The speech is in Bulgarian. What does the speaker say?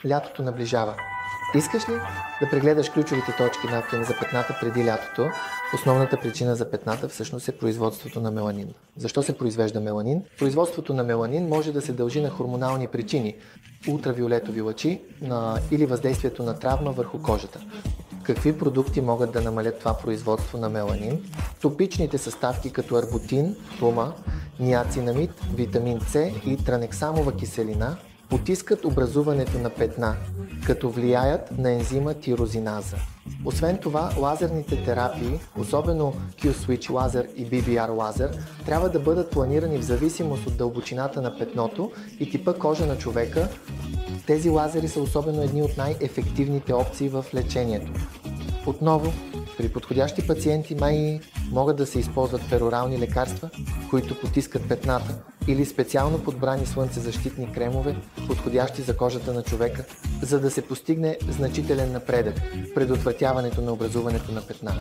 Лятото наближава. Искаш ли да прегледаш ключовите точки на акне за петната преди лятото? Основната причина за петната всъщност е производството на меланин. Защо се произвежда меланин? Производството на меланин може да се дължи на хормонални причини, ултравиолетови лъчи или въздействието на травма върху кожата. Какви продукти могат да намалят това производство на меланин? Топичните съставки като арбутин, тума, ниацинамид, витамин С и транексамова киселина потискат образуването на петна, като влияят на ензима тирозиназа. Освен това, лазерните терапии, особено Q-Switch лазер и BBR лазер, трябва да бъдат планирани в зависимост от дълбочината на петното и типа кожа на човека. Тези лазери са особено едни от най-ефективните опции в лечението. Отново, при подходящи пациенти могат да се използват перорални лекарства, които потискат петната, или специално подбрани слънцезащитни кремове, подходящи за кожата на човека, за да се постигне значителен напредък в предотвратяването на образуването на петна.